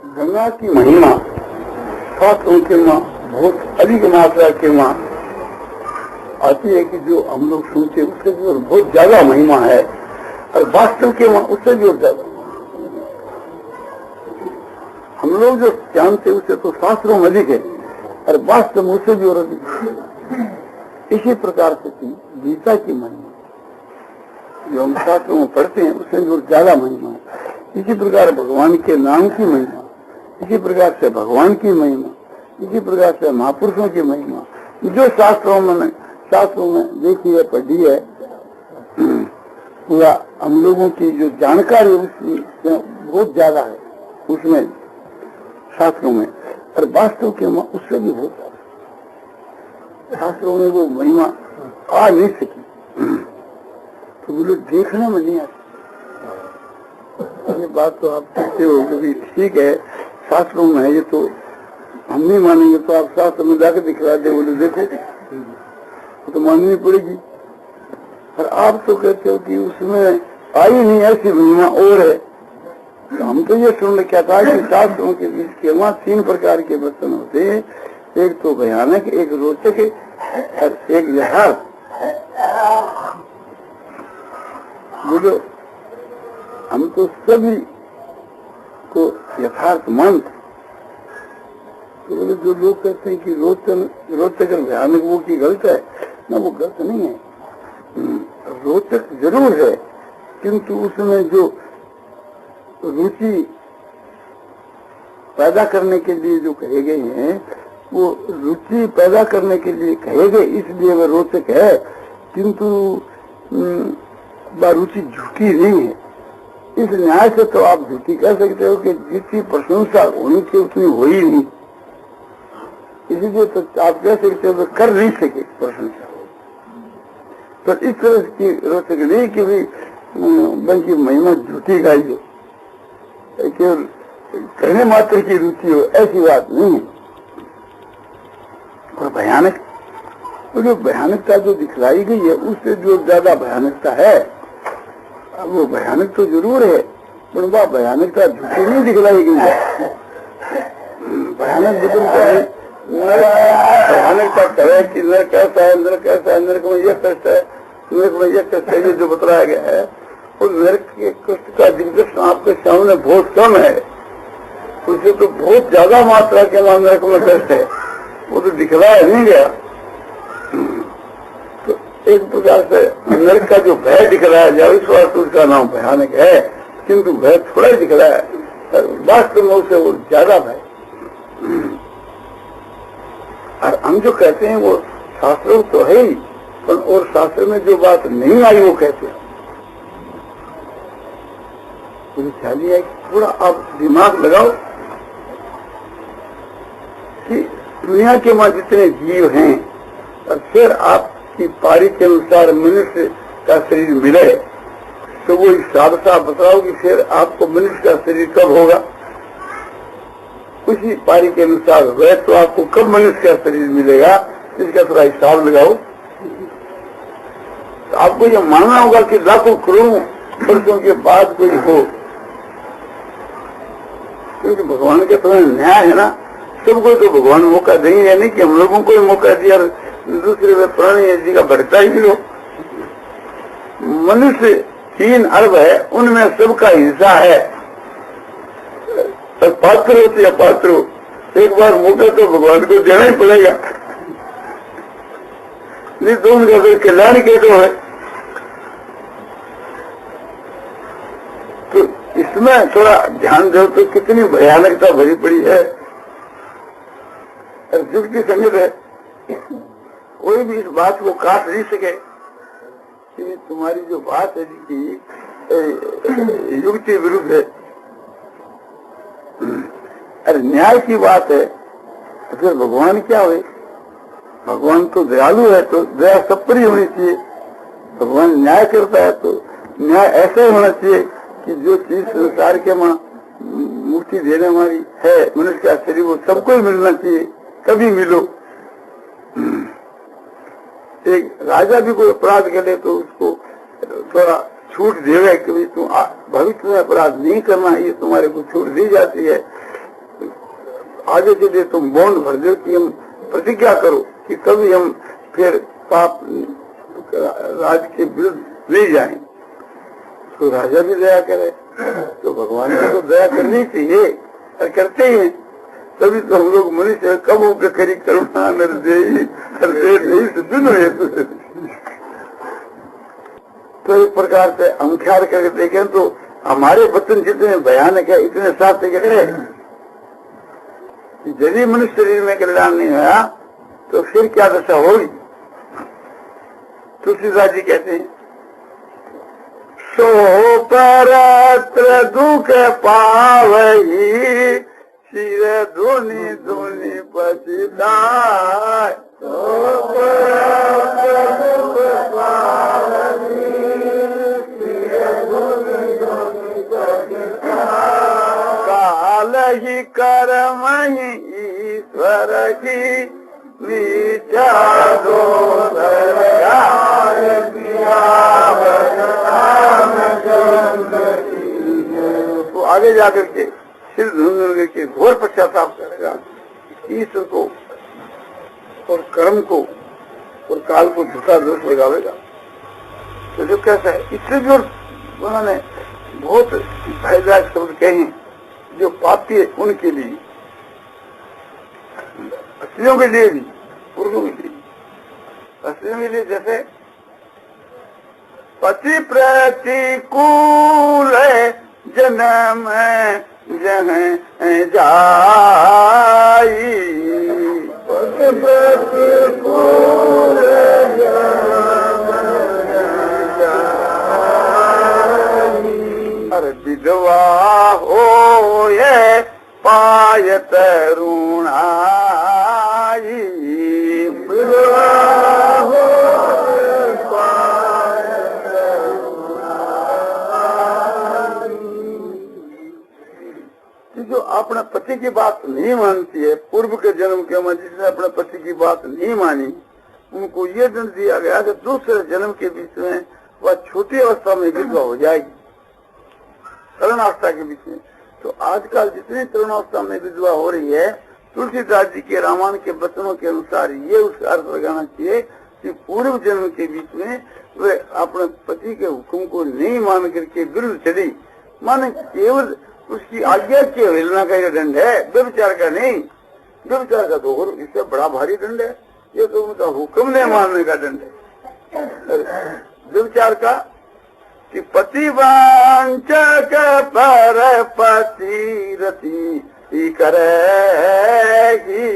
गंगा की महिमा शास्त्रों के माँ बहुत अधिक मात्रा के माँ आती है कि जो हम लोग सुनते उससे भी और बहुत ज्यादा महिमा है, और वास्तव के माँ उससे भी और ज्यादा। हम लोग जो जानते उससे तो शास्त्रों में अधिक है, और वास्तव में उससे भी और अधिक है। इसी प्रकार से गीता की महिमा जो हम शास्त्रों में पढ़ते हैं उससे भी और ज्यादा महिमा है। इसी प्रकार भगवान के नाम की महिमा, इसी प्रकार से भगवान की महिमा, इसी प्रकार से महापुरुषों की महिमा जो शास्त्रों में देखी है, पढ़ी है, पूरा हम लोगों की जो जानकारी उसकी बहुत ज्यादा है उसमें शास्त्रों में, और वास्तव के उससे भी बहुत ज्यादा शास्त्रों में वो महिमा आ नहीं सकी। तो वो लोग देखने में नहीं आती। ये बात तो आप कहते हो कि ठीक है शास्त्रों में है, ये तो हम नहीं मानेंगे, तो आप शास्त्र में जाकर दिखला दे, बोले देखो तो माननी पड़ेगी। और आप तो कहते हो कि उसमें आई नहीं ऐसी महिमा और है। तो हम तो ये सुनने क्या था कि शास्त्रों के बीच के वहाँ 3 प्रकार के वचन होते हैं, एक तो भयानक, एक रोचक और एक यथार्थ। बोलो हम तो सभी को यथार्थ मानते। तो बोले जो लोग कहते हैं कि रोचक और भयानक वो की गलत है ना, वो गलत नहीं है। रोचक जरूर है, किंतु उसमें जो रुचि पैदा करने के लिए जो कहे गए हैं, वो रुचि पैदा करने के लिए कहे गए इसलिए वह रोचक है, किंतु रुचि झूठी नहीं है। इस न्याय से तो आप झूठी कह सकते हो कि जितनी प्रशंसा होनी चाहिए उतनी हो ही नहीं, इसीलिए तो आप कह सकते हो कि कर नहीं सके प्रशंसा। तो इस तरह की रोचक नहीं कि भाई बल्कि महिमा झूठी गाई हो, केवल कहने मात्र की रुचि हो, ऐसी बात नहीं है। और भयानक, जो भयानकता जो दिखलाई गई है उससे जो ज्यादा भयानकता है, वो भयानक तो जरूर है, पर वह भयानकता झूठी नहीं दिखलाई गई है। भयानक भयानकता कहे कि नरक कैसा है, नरक कैसा है, नरक में यह कष्ट है, नरक में यह कष्ट है, ये जो बतलाया गया है, और नरक के कष्ट का दिग्दर्शन आपके सामने बहुत कम है। उससे तो बहुत ज्यादा मात्रा के नाम नरक में कष्ट है, वो तो दिखलाया नहीं गया। तो एक प्रकार से नरक का जो भय दिखलाया जाए इस वास्तव उसका नाम भयानक है, किंतु भय थोड़ा ही दिखलाया है, वास्तव में उसे वो ज्यादा भय। और हम जो कहते हैं वो शास्त्रों तो है ही, पर और शास्त्र में जो बात नहीं आई वो कहते हैं। मुझे ख्याल है कि थोड़ा आप दिमाग लगाओ कि दुनिया के वहां जितने जीव हैं, और फिर आपकी पारी के अनुसार मनुष्य का शरीर मिले, तो वो हिसाब साफ बताओ कि फिर आपको मनुष्य का शरीर कब होगा। उसी पारी के अनुसार वह तो आपको कब मनुष्य का शरीर मिलेगा, इसका थोड़ा हिसाब लगाओ। तो आपको यह मानना होगा कि लाखों करोड़ों वर्षों के बाद कोई हो, क्योंकि भगवान के थोड़ा न्याय है ना, सबको तो भगवान मौका देंगे, नहीं कि हम लोगों को ही मौका दिया दूसरे वे प्राणी जी का बढ़ता ही लो। मनुष्य 3 अरब है, उनमें सबका हिस्सा है, और पात्र हो या पात्र हो, एक बार मौका तो भगवान को देना ही पड़ेगा, नहीं तो उनका फिर कल्याण कैसे है। तो इसमें थोड़ा ध्यान दो तो कितनी भयानकता भरी पड़ी है। और युक्ति संगत है, कोई भी इस बात को काट नहीं सके कि तुम्हारी जो बात है कि युक्ति विरुद्ध है। अरे न्याय की बात है तो फिर भगवान क्या हुए? भगवान तो दयालु है, तो दया सब पर ही होनी चाहिए। भगवान न्याय करता है तो न्याय ऐसा ही होना चाहिए कि जो चीज संसार के मां मुक्ति देने वाली है, मनुष्य का शरीर, वो सबको ही मिलना चाहिए, कभी मिलो। एक राजा भी कोई अपराध करे तो उसको थोड़ा छूट देवे कि तुम भविष्य में अपराध नहीं करना, ये तुम्हारे को छूट दी जाती है। आगे चलिए तुम बॉन्ड भर दो कि हम प्रतिज्ञा करो कि कभी हम फिर पाप राज के विरुद्ध नहीं जाएं। तो राजा भी दया करे, तो भगवान को तो दया करनी चाहिए और करते ही हैं। तभी तो हम लोग मनुष्य कब हो के करी करुणा निर्देही तो एक प्रकार से हम ख्याल करके देखें तो हमारे वचन जितने भयानक है इतने साथ कह यदि मनुष्य शरीर में कल्याण नहीं हुआ तो फिर क्या दशा होगी। तुलसीदास जी कहते हैं सो परत्र दुख पावही सिर धोनी धोनी पछताए। सो परत्र दुख पावही सिर धोनी धोनी पछताए। काल ही कर्म ही ईश्वर की विचारो तो आगे जाकर के सिर धुंधल के घोर पश्चाताप करेगा, ईश्वर को और कर्म को और काल को झूठा दोष लगावेगा। तो जो कैसा है इससे जो उन्होंने बहुत भयदायक शब्द कहे जो पापी है उनके लिए, स्त्रियों के लिए भी पुरुषों के लिए। स्त्रियों के लिए जैसे पति प्रतिकूल जन्म जहाँ जाई। पति प्रतिकूल अरे विधवा हो ये पायत ऋणाई। विधवा हो पायत ऋणाई। जो अपने पति की बात नहीं मानती है, पूर्व के जन्म के में जिसने अपने पति की बात नहीं मानी उनको ये दंड दिया गया कि दूसरे जन्म के बीच में वह छोटी अवस्था में विधवा हो जाएगी, तरुणावस्था के बीच में। तो आजकल जितनी तरुणावस्था में विधवा हो रही है, तुलसीदास जी के रामायण के वचनों के अनुसार ये उसका अर्थ लगाना चाहिए कि पूर्व जन्म के बीच में वे अपने पति के हुक्म को नहीं मान करके विरुद्ध चली, माने केवल उसकी आज्ञा की अवहेलना का ये दंड है, व्यभिचार का नहीं। व्यभिचार का तो और इससे बड़ा भारी दंड है, ये तो उनका हुक्म नहीं मानने का दंड है। व्यभिचार का कि पति वांचक पर पति रति करेगी।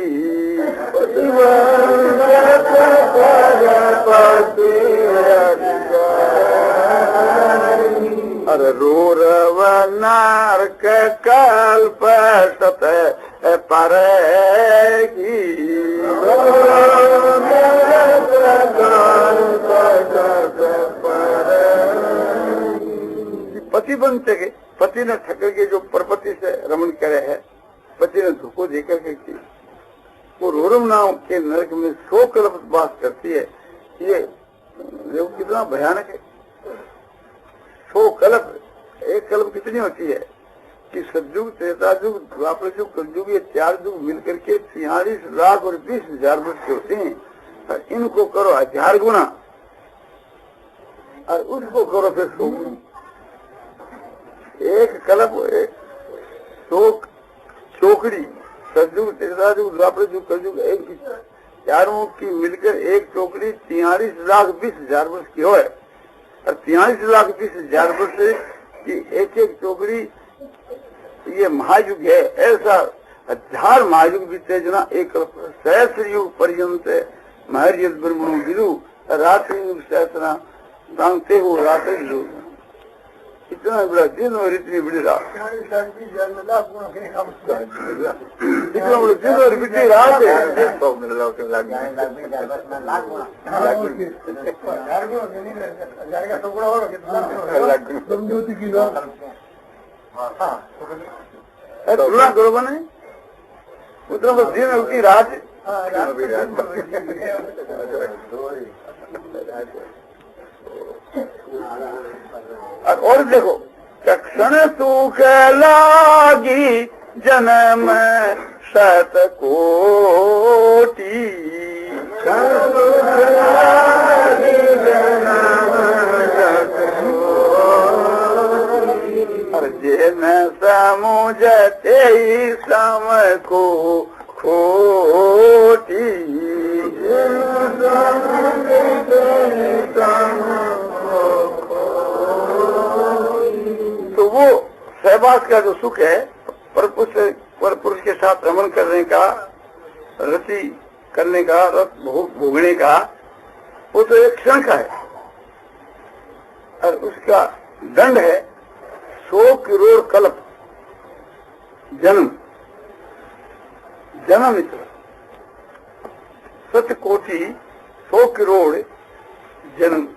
पति वांचक पर पति रति करेगी। अरे रोरव नारक कल्प सत परेगी। पति बन सके, पति ने ठकर के जो परपति से रमन करे है, पति ने धोखो देकर के वो रोरम नाम के नरक में 100 कल्प वास करती है। ये कितना भयानक है। 100 कल्प, एक कल्प कितनी होती है कि सतयुग, त्रेता युग, द्वापर युग, कलयुग, ये 4 युग मिलकर के 46 लाख और 20,000 वर्ष के होते हैं। और इनको करो 1000 गुना और उसको करो फिर 100 गुना। एक कल्प, एक 100 चौकड़ी, सतयुग, त्रेता युग, द्वापर युग, कलयुग, एक 4 की मिलकर एक चौकड़ी 43,20,000 वर्ष की हो। और 43,20,000 वर्ष की एक चौकड़ी ये महायुग है। ऐसा 1000 महायुग बीते जना एक सहस्र युग पर्यंत महर्यत ब्रह्मणु विदु रात्रि युग सहस्रा सांगते हो रात्रि युग। इतना बड़ा दिन और इतनी बड़ी रात, इतना बड़ा दिन और इतनी रात है। तुलना करो बने उतना बड़ा दिन और इतनी रात है। और देखो क्षण सुख लागी जन्म सत कोटि जिन समुझते सम को खोटी तो वो सहवास का जो सुख है परपुरुष के साथ रमण करने का, रति करने का, रस भोगने का, वो तो एक क्षण का है और उसका दंड है 100 करोड़ कल्प जन्म इतना 7 कोटि 100 करोड़ जन्म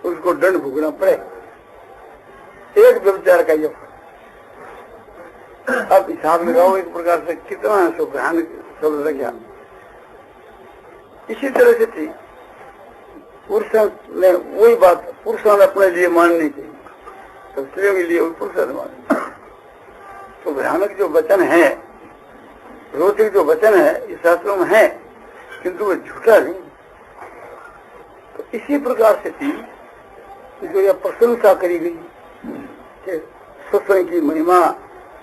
उसको दंड भुगतना पड़े एक व्यभिचार का ये। अब हिसाब लगाओ एक प्रकार से कितना भयानक शब्द रखा। इसी तरह से थी पुरुषों ने वही बात पुरुषों ने अपने लिए माननी चाहिए, तो स्त्रियों के लिए पुरुषों ने माननी। तो भयानक जो वचन है, रोचक जो वचन है इस शास्त्रों में है, किंतु वो झूठा नहीं। तो इसी प्रकार से थी जो यह प्रशंसा करी गई कि सत्संग की महिमा,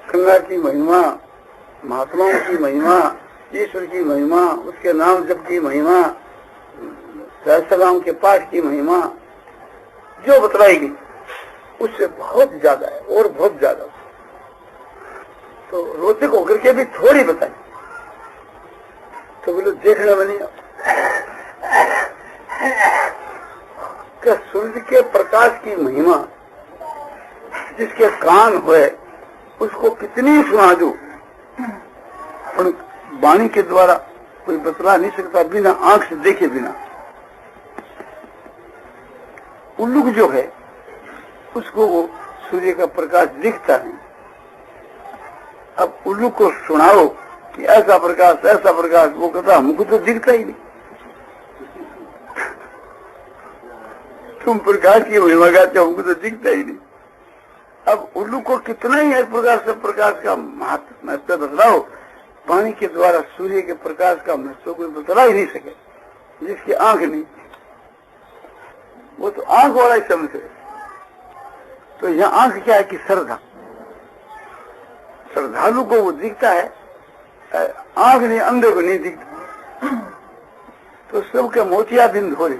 गंगा की महिमा, महात्माओं की महिमा, ईश्वर की महिमा, उसके नाम जप की महिमा, सहस्त्रनाम के पाठ की महिमा जो बतलाई गई उससे बहुत ज्यादा है और बहुत ज्यादा। तो रोचक होकर के भी थोड़ी बताई तो बोलो देखने में नहीं सूर्य के प्रकाश की महिमा जिसके कान हुए उसको कितनी सुना दो, वाणी के द्वारा कोई बतला नहीं सकता बिना आंख से देखे बिना। उल्लू जो है उसको वो सूर्य का प्रकाश दिखता नहीं। अब उल्लू को सुनाओ कि ऐसा प्रकाश, वो कहता हमको तो दिखता ही नहीं। तुम प्रकाश की महिमा गाते हो, हमको तो दिखता ही नहीं। अब उल्लू को कितना ही एक प्रकार से प्रकाश का महत्व बतलाओ, पानी के द्वारा सूर्य के प्रकाश का महत्व कोई बतला ही नहीं सके जिसकी आंख नहीं, वो तो आंख वाला ही समझ है। तो यहाँ आंख क्या है कि श्रद्धालु को वो दिखता है, आंख नहीं, अंधे को नहीं दिखता। तो सबके मोतिया बिंद हो रही,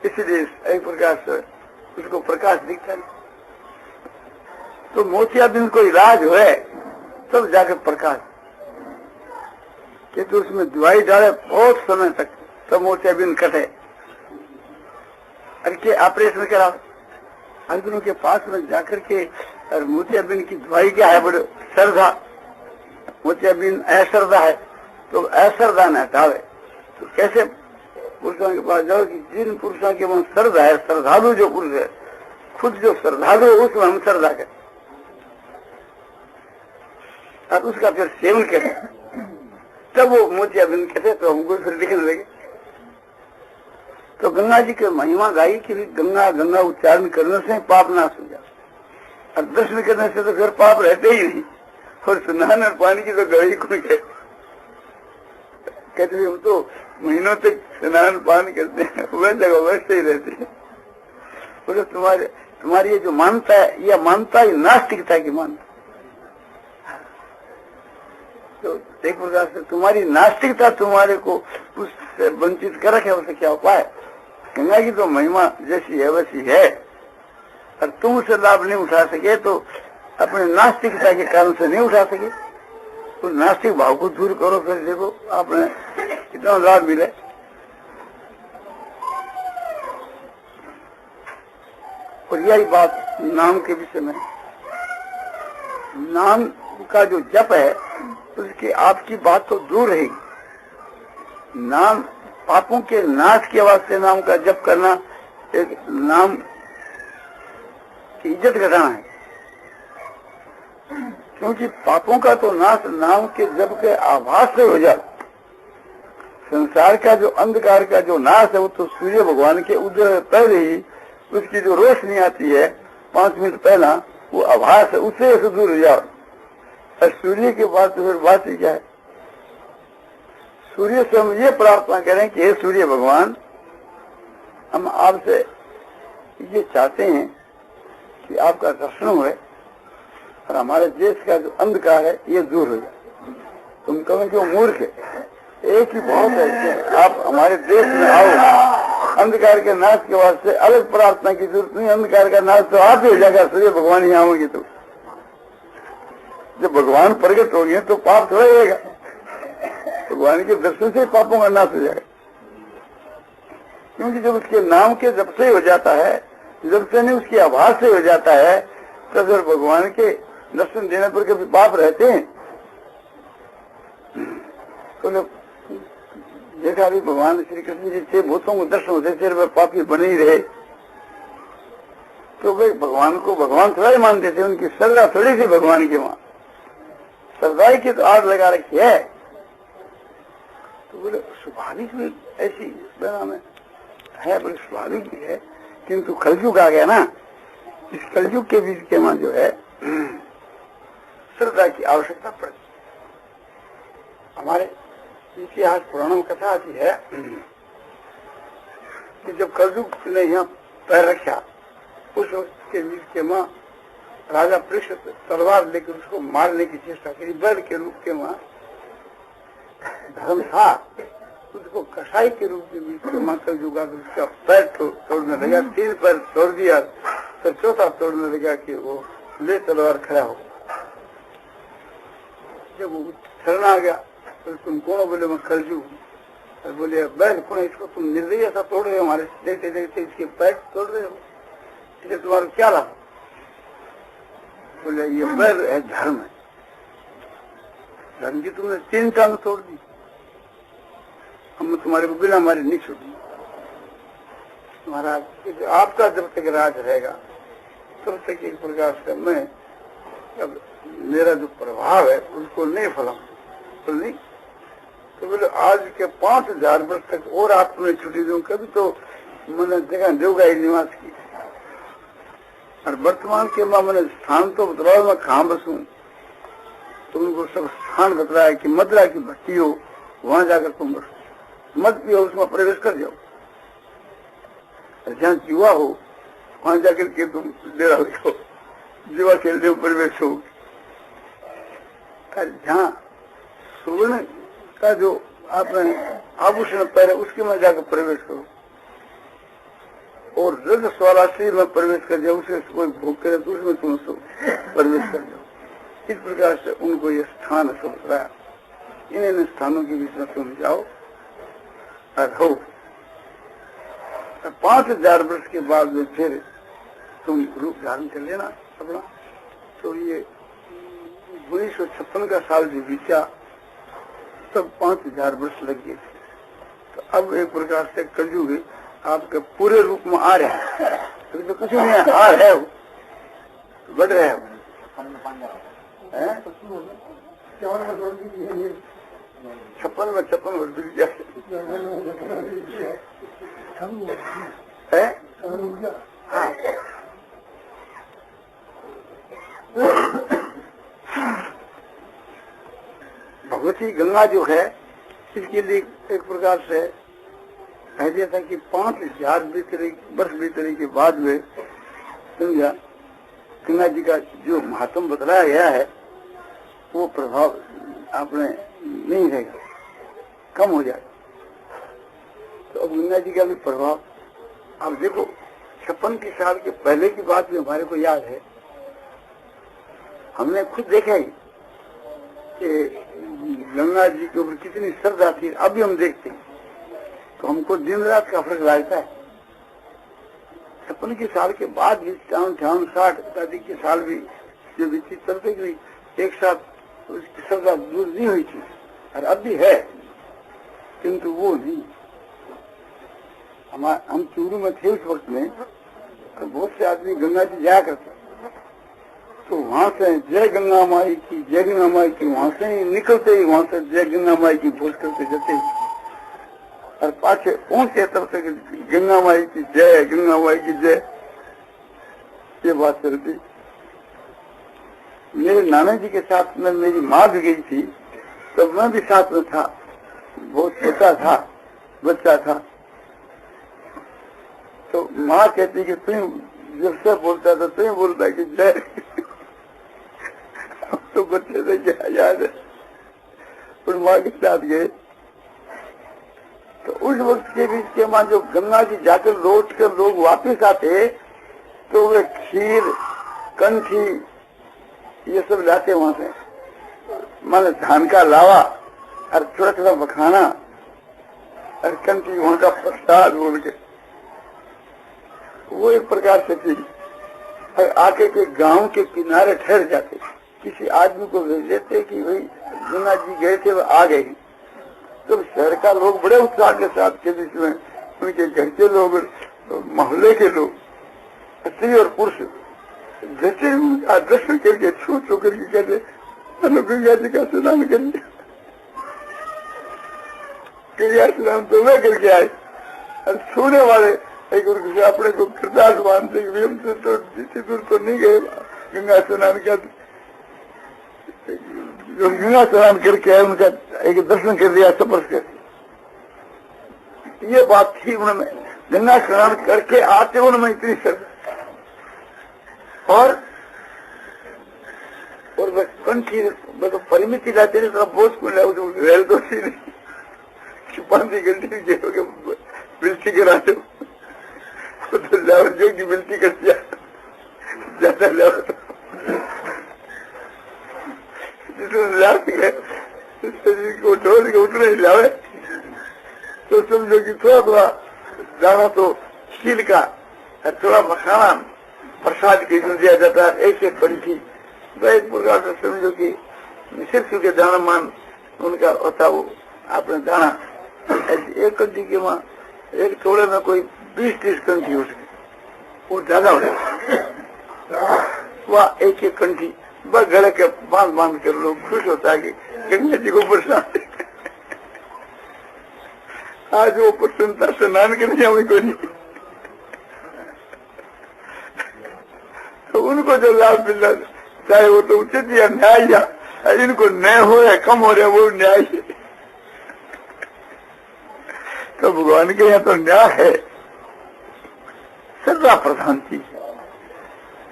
इसलिए एक प्रकार से उसको प्रकाश दिखता नहीं। तो मोतिया बिंद कोई राज है तब जाकर प्रकाश कि तो उसमें दवाई डाले बहुत समय तक तब मोतिया बिंद कटे। अरे के ऑपरेशन करा अर्जुनों के पास में जाकर के और मोतिया बिंद की दवाई क्या है, बड़े श्रद्धा, मोतिया बिंद अश्रद्धा है तो अश्रद्धा न हटावे। तो कैसे पुरुषों के पास जाओ कि जिन पुरुषों के मन श्रद्धा है, श्रद्धालु जो पुरुष है, खुद जो श्रद्धालु है उसमें हम श्रद्धा करें और उसका फिर सेवन करें, तब वो मोतिया बिंद कहते तो हमको फिर दिखने लगे। तो गंगा जी की महिमा गाई कि गंगा गंगा उच्चारण करने से पाप नाश हो जाए और दर्शन करने से तो फिर पाप रहते ही नहीं। और स्नान और पानी की तो गई कोई कहते हम तो महीनों तक स्नान पान करते हैं, वह जगह वैसे ही रहते हैं। बोले तुम्हारी ये जो मानता है, यह मानता ही नास्तिकता की मानता। तो एक प्रकार से तुम्हारी नास्तिकता तुम्हारे को उससे वंचित कर रखे, उसे क्या उपाय। गंगा की तो महिमा जैसी है वैसी है और तुम उसे लाभ नहीं उठा सके तो अपने नास्तिकता के कारण से नहीं उठा सके। तो नास्तिक भाव को दूर करो, फिर देखो आपने कितना लाभ मिले। और यही बात नाम के विषय में, नाम का जो जप है उसकी आपकी बात तो दूर रहेगी। नाम पापों के नाश के वास्ते नाम का जप करना एक नाम की इज्जत घटाना है, क्योंकि पापों का तो नाश नाम के जप के आभास से हो जाता। संसार का जो अंधकार का जो नाश है वो तो सूर्य भगवान के उदय से पहले ही उसकी जो रोशनी आती है 5 मिनट पहला, वो आभास है, उससे दूर हो जाओ। और सूर्य के बाद तो फिर बात ही क्या है। सूर्य से हम ये प्रार्थना करें कि हे सूर्य भगवान, हम आपसे ये चाहते हैं कि आपका दर्शन हुए और हमारे देश का जो अंधकार है ये दूर हो जाए। तुम कहो कि वो मूर्ख है, एक ही बहुत है, आप हमारे देश में आओ। अंधकार के नाश के वास्ते अलग प्रार्थना की जरूरत नहीं, अंधकार का नाश तो आप ही हो जाएगा। सूर्य भगवान ही आओगे तो जब भगवान प्रकट हो गए तो पाप थोड़ा रहेगा, भगवान के दर्शन से पापों का नाश हो जाएगा। क्योंकि जब उसके नाम के जब से हो जाता है, जब से नहीं उसकी आभास से हो जाता है, तो फिर भगवान के दर्शन देने पर कभी पाप रहते हैं? तो देखा भी भगवान श्री कृष्ण जी से भूतों को दर्शन होते थे, वह पापी बने ही रहे। तो वे भगवान को भगवान थोड़ा ही मानते थे, उनकी श्रद्धा थोड़ी सी भगवान की वहां श्रद्धा की तो आग लगा रखी है। तो बोले स्वाभाविक भी ऐसी बना में है, बोले स्वाभाविक भी है, किंतु कलयुग आ गया ना, इस कलयुग के बीच के वहां जो है श्रद्धा की आवश्यकता पड़ती। हमारे इतिहास पुराणों में कथा आती है कि जब कलयुग ने यहाँ पैर रखा, उस वक्त के बीच के माँ राजा परीक्षित तलवार लेकर उसको मारने की चेष्टा करी। बैल के रूप के माँ धर्म था, उसको कसाई के रूप में बीच के माँ कलयुग आकर उसका पैर तोड़ने लगा। 3 पैर तोड़ दिया, तो चौथा तोड़ने लगा कि वो ले तलवार खड़ा हो। जब वो शरण आ गया तो तुम कौन? बोले मैं कलयुग। बोले बैल कौन? इसको तुम निर्दयी ऐसा तोड़ रहे हो, हमारे देखते देखते इसके पैर तोड़ रहे हो, इसलिए तुम्हारा क्या लाभ? बोले ये बैल है, धर्म है। धर्म की तुमने 3 टांग तोड़ दी, हम तुम्हारे को बिना हमारे नहीं छोड़ी। महाराज आपका जब तक राज रहेगा तब तक एक प्रकार से मैं अब मेरा जो प्रभाव है उसको नहीं फैलाऊं। तो नहीं तो बोले आज के 5000 वर्ष तक और आप तुम्हें छुट्टी दूं, कभी तो मैंने जगह देगा ही निवास की। और वर्तमान के मैंने स्थान तो बतलाओ, मैं कहाँ बसूं? तो उनको सब स्थान बतलाया कि मदरा की भट्टी हो, वहां जाकर तुम बसो, मत पियो, उसमें प्रवेश कर जाओ। जहाँ जुआ हो वहां जाकर के तुम डेरा लिखो, जुआ खेलने में प्रवेश हो। जहाँ सुवर्ण का जो आपने आभूषण पहने उसके में जाकर प्रवेश करो, और रज स्वाराशी में प्रवेश कर जाओ, उसे कोई भोग करे तो उसमें तुम प्रवेश कर जाओ। इस प्रकार से उनको ये स्थान सब बताया। इन स्थानों के बीच में तुम जाओ और हो। 5000 वर्ष के बाद में फिर तुम रूप धारण कर लेना अपना। तो ये 1956 का साल जो बीता तब 5000 वर्ष लग गए थे। तो अब एक प्रकार से कलयुग आपके पूरे रूप में आ रहे हैं। तो कुछ नहीं है, आ रहे हो, बढ़ रहे हो। 56 में 56 वर्ष बीत जाए हाँ। भगवती गंगा जो है इसके लिए एक प्रकार से कह दिया था कि 5000 वर्ष बीतने के बाद में समझा गंगा जी का जो महात्म बतलाया गया है वो प्रभाव आपने नहीं रहेगा, कम हो जाएगा। तो अब गंगा जी का भी प्रभाव आप देखो 56 साल के पहले की बात भी हमारे को याद है। हमने खुद देखा ही कि गंगा जी के ऊपर कितनी श्रद्धा थी। अभी हम देखते हैं तो हमको दिन रात का फर्क लगता है। 56 साल के बाद भी 60 अधिक के साल भी जो बीती चलते गई एक साथ उसकी श्रद्धा दूर नहीं हुई थी, और अब भी है, किंतु वो नहीं। हम चूरू में थे उस वक्त में, तो बहुत से आदमी गंगा जी जाया करते, तो वहां से जय गंगा माई की, जय गंगा माई की, वहां से ही निकलते ही वहां से जय गंगा माई की घोष करते जाते, और पाछे पहुंचे तब तक गंगा माई की जय, गंगा माई की जय, ये बात चलती। मेरे नाना जी के साथ में मेरी माँ भी गई थी, तो मैं भी साथ में था, बहुत छोटा था, बच्चा था। तो माँ कहती कि तुम जब से बोलता था तुम बोलता कि जय। तो बच्चे से क्या याद है, और माँ के साथ गए। तो उस वक्त के बीच के माँ जो गंगा जी जाकर लौट कर लोग वापिस आते, तो वे खीर, कंठी, ये सब लाते वहां से, माने धान का लावा और थोड़ा थोड़ा मखाना और कंठी, वहां का प्रसाद बोल के वो एक प्रकार से थी। और आके के गांव के किनारे ठहर जाते, किसी आदमी को भेज देते कि भाई गंगा जी गए थे, वो आ गए। तो शहर का लोग बड़े उत्साह के साथ के बीच में, उनके घर के लोग, मोहल्ले के लोग, स्त्री और पुरुष, जैसे दर्शन करके छू छू करके कहते गंगा जी का स्नान करिए, गंगा स्नान तो मैं करके आए। और छूने वाले एक अपने को कृतार्थ मानते, हमसे तो जितनी दूर तो नहीं गए गंगा स्नान का, जो गंगा स्नान करके आए उनका एक दर्शन कर दिया स्पर्श कर। ये बात थी उन्होंने, गंगा स्नान करके आते उनमें इतनी श्रद्धा। और बस कंठी तो परिमिति लाते थे, तो बोझ को रेल तो थी नहीं, 5 घंटे बिल्टी कराते तो लाओ जो की बिल्टी कर दिया, ज्यादा लाओ शरीर को छोड़ के उतने लावे, तो समझो कि थोड़ा थोड़ा दाना तो खीर का, थोड़ा मखाना प्रसाद के जो दिया जाता है, ऐसे पंछी एक प्रकार से समझो कि सिर्फ के दाना मान उनका होता, वो अपने दाना एक कंठी के वहाँ एक थोड़े में कोई 20-30 कंठी हो सके, वो ज्यादा हो जाता। वह एक एक कंठी बस गले के बांध बांध कर लोग खुश होता है कि गंगा जी को प्रसाद। आज वो प्रसन्नता स्नान करने हमें कोई नहीं, तो उनको जो लाभ मिल रहा, चाहे वो तो उचित या न्याय या इनको न्याय हो या कम हो रहा है, वो न्याय है। तो भगवान के यहाँ तो न्याय है, श्रद्धा प्रधान चीज है।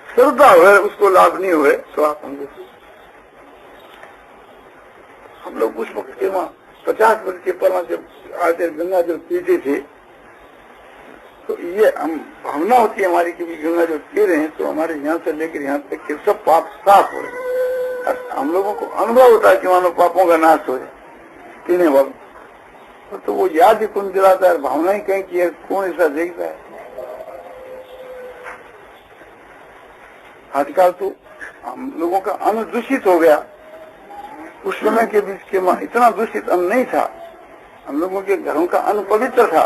श्रद्धा हुए उसको लाभ नहीं हुए तो आप हम लोग उस वक्त के वहाँ 50 वर्ष के पहला जब आते गंगा जल पीते थे, तो ये हम भावना होती है हमारी कि गंगा जल पी रहे हैं तो हमारे यहाँ से लेकर यहाँ तक के सब पाप साफ हो रहे हैं। हम लोगों को अनुभव होता है कि मानो पापों का नाश हो जाए पीने वालों, तो वो याद ही कौन दिलाता है, भावना ही कहीं की है, कौन ऐसा देखता है। आजकल तो हम लोगों का अन्न दूषित हो गया, उस समय के बीच के वहां इतना दूषित अन्न नहीं था, हम लोगों के घरों का अन्न पवित्र था।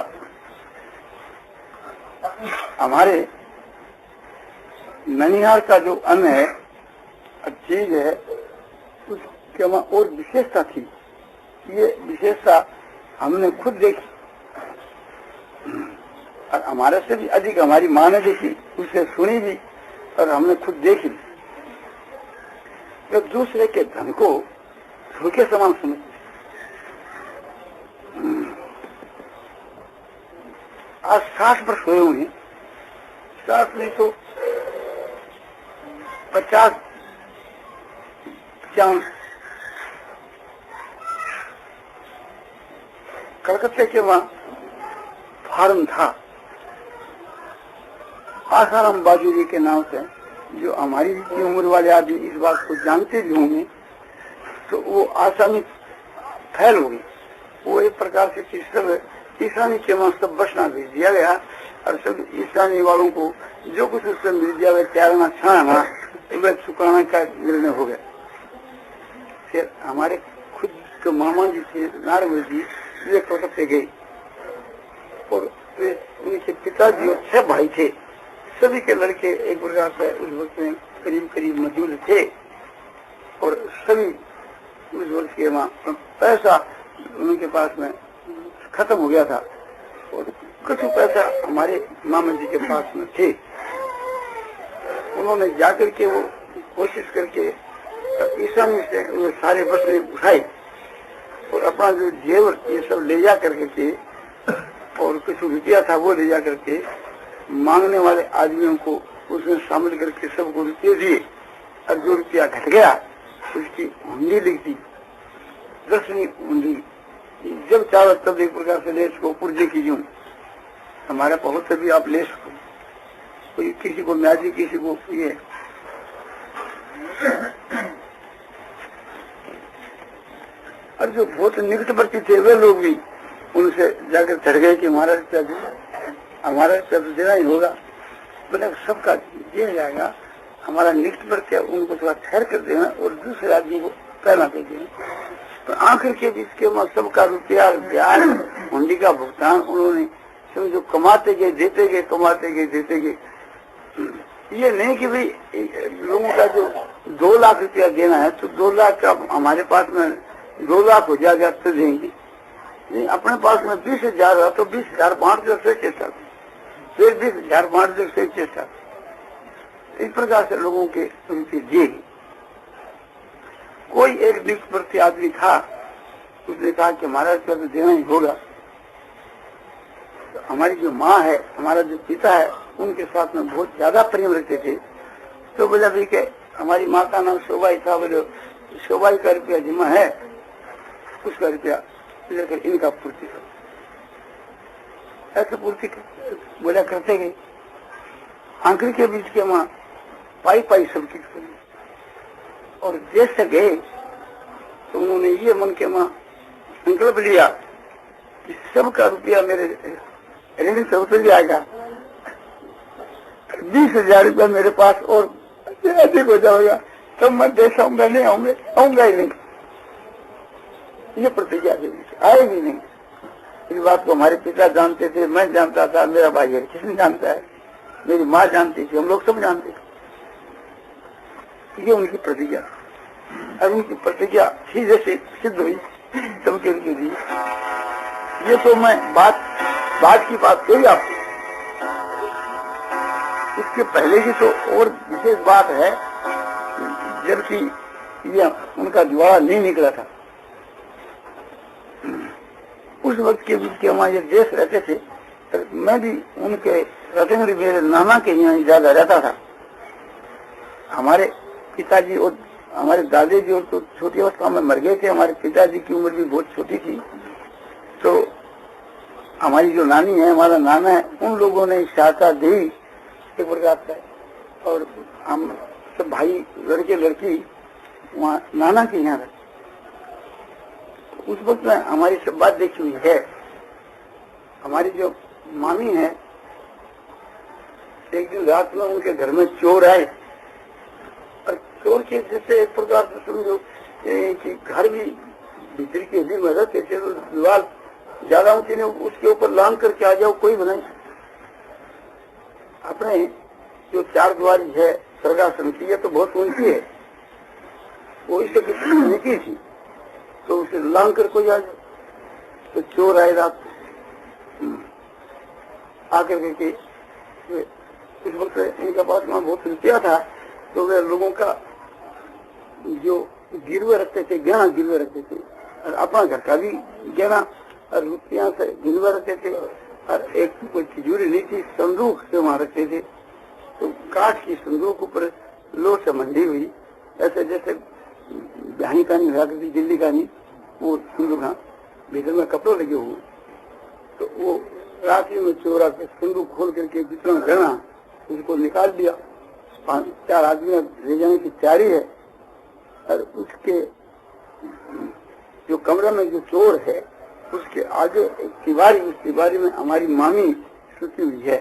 हमारे ननिहाल का जो अन्न है, चीज है, उसके वहां और विशेषता थी। ये विशेषता हमने खुद देखी और हमारे से भी अधिक हमारी माँ ने देखी, उसे सुनी भी और हमने खुद देखी। एक दूसरे के धन को धोखे समान समझते। आज 60 वर्ष हुए हुए हैं, 60 नहीं तो 50 कलकत्ते के वहां फार्म था आसाराम बाजू जी के नाम से, जो हमारी की उम्र वाले आदमी इस बात को जानते भी होंगे, तो वो आसामी फैल हो गई। वो एक प्रकार से सब ईसानी के वहां सब बसना भेज दिया गया और सब ईसानी वालों को जो कुछ उससे मिल दिया वह त्यागना छाना वह चुकाना का निर्णय हो गया। फिर हमारे खुद के मामा जी थे नारद जी, वे कलकत्ते गए और उनके पिताजी और 6 भाई थे, सभी के लड़के एक प्रकार से उस वक्त में करीब करीब मौजूद थे और सभी उस वर्ष के वहाँ पैसा उनके पास में खत्म हो गया था और कुछ पैसा हमारे मामा जी के पास में थे। उन्होंने जाकर के वो कोशिश करके ईशानी से वो सारे बसने उठाए और अपना जो जेवर ये सब ले जा करके और कुछ रुपया था वो ले जा करके मांगने वाले आदमियों को उसमें शामिल करके सबको रुपये दिए और जो रुपया घट गया उसकी हुंडी लिख दी, 10वीं हुंडी। जब चाहो तब एक प्रकार से ले इसको पुर्जे कीजिए, हमारा बहुत तभी आप ले सको, कोई किसी को म्याजी किसी को ये। और जो बहुत निकटवर्ती थे वे लोग भी उनसे जाकर चढ़ गए कि हमारा रुपया तो देना ही होगा। बोले सबका दिया जाएगा, हमारा निकटवर्ती उनको थोड़ा ठहर कर देना और दूसरे आदमी को पहना दे देना। तो आखिर के बीच के सबका रुपया ब्याज हुंडी का भुगतान उन्होंने समझो कमाते गए देते गए, कमाते गए देते गए। ये नहीं कि भाई लोगों का जो 2 लाख रुपया देना है तो 2 लाख का हमारे पास में 2 लाख हो जाएगा तो देंगे नहीं, अपने पास में 20,000 है तो 20,500 से चेष्टा, फिर 20,500 से चेष्टा। इस प्रकार से लोगों के रुपये दिए। कोई एक निष्पक्ष आदमी था, उसने कहा कि हमारा रुपया तो देना ही होगा। तो हमारी जो माँ है, हमारा जो पिता है, उनके साथ में बहुत ज्यादा प्रेम रखते थे। तो बोला भी कि हमारी माँ का नाम शोभाई था, बोले शोभाई का रुपया जमा है, उसका रुपया लेकर इनका पूर्ति करो। ऐसे पूर्ति बोला करते गए। आखिर के बीच के माँ पाई पाई सब चीज करी और जैसे गए तो उन्होंने ये मन के माँ संकल्प लिया कि सबका रुपया मेरे ऋण से उतर जाएगा, 20,000 रुपया मेरे पास और अधिक हो जाएगा, तब मैं देश आऊंगा नहीं, आऊंगा ही नहीं। ये प्रतिज्ञा आएगी नहीं। इस बात को हमारे पिता जानते थे, मैं जानता था, मेरा भाई है किसने जानता है, मेरी माँ जानती थी, हम लोग सब जानते थे। ये उनकी प्रतिज्ञा और उनकी प्रतिज्ञा सीधे से सिद्ध हुई सबके लिए। ये तो मैं बात की बात कही आपको। इसके पहले की तो और विशेष बात है, जबकि ये उनका ज्वाला नहीं निकला था। उस वक्त के बीच के हमारे देश रहते थे, तो मैं भी उनके रतनगढ़ मेरे नाना के यहाँ ज्यादा रहता था। हमारे पिताजी और हमारे दादाजी और तो छोटी अवस्था में मर गए थे, हमारे पिताजी की उम्र भी बहुत छोटी थी। तो हमारी जो नानी है, हमारा नाना है, उन लोगों ने सहायता दी एक प्रकार से, और हम सब भाई लड़के लड़की वहाँ नाना के यहाँ रहते। उस वक्त में हमारी सब बात देखी हुई है। हमारी जो मामी है, एक दिन रात में उनके घर में चोर आए और चोर के जैसे एक प्रकार से समझो कि घर भी भीतर के भी में रहते थे, तो दीवार ज्यादा ऊंची नहीं, उसके ऊपर लांग करके आ जाओ कोई बनाई। अपने जो 4 द्वारी है सरगासन की, तो बहुत ऊंची है, वो इससे कितनी नीची थी, तो उसे लांग कर कोई आ जाए। तो चोर आए रात आकर के उस वक्त इनका पास में बहुत रुपया था, तो वे लोगों का जो गिरवे रखते थे, गहना गिरवे रखते थे, और अपना घर का भी गहना और रुपया से गिरवे रखते थे। और एक कोई तिजोरी नहीं थी, संदूक से वहां रखते थे। तो काठ की संदूक ऊपर लोह से मंडी हुई, ऐसे जैसे बहनी का नहीं हुआ करती, दिल्ली का नहीं, वो संदूक भीतर में कपड़े लगे हुए। तो वो रात्रि में चोरा के संदूक खोल करके जितना गहना उसको निकाल दिया। 5-4 आदमी ले जाने की तैयारी है, और उसके जो कमरे में जो चोर है उसके आगे एक दीवारी, उस दीवारी में हमारी मामी सुती हुई है।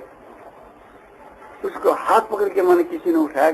उसको हाथ पकड़ के मैंने किसी ने उठाया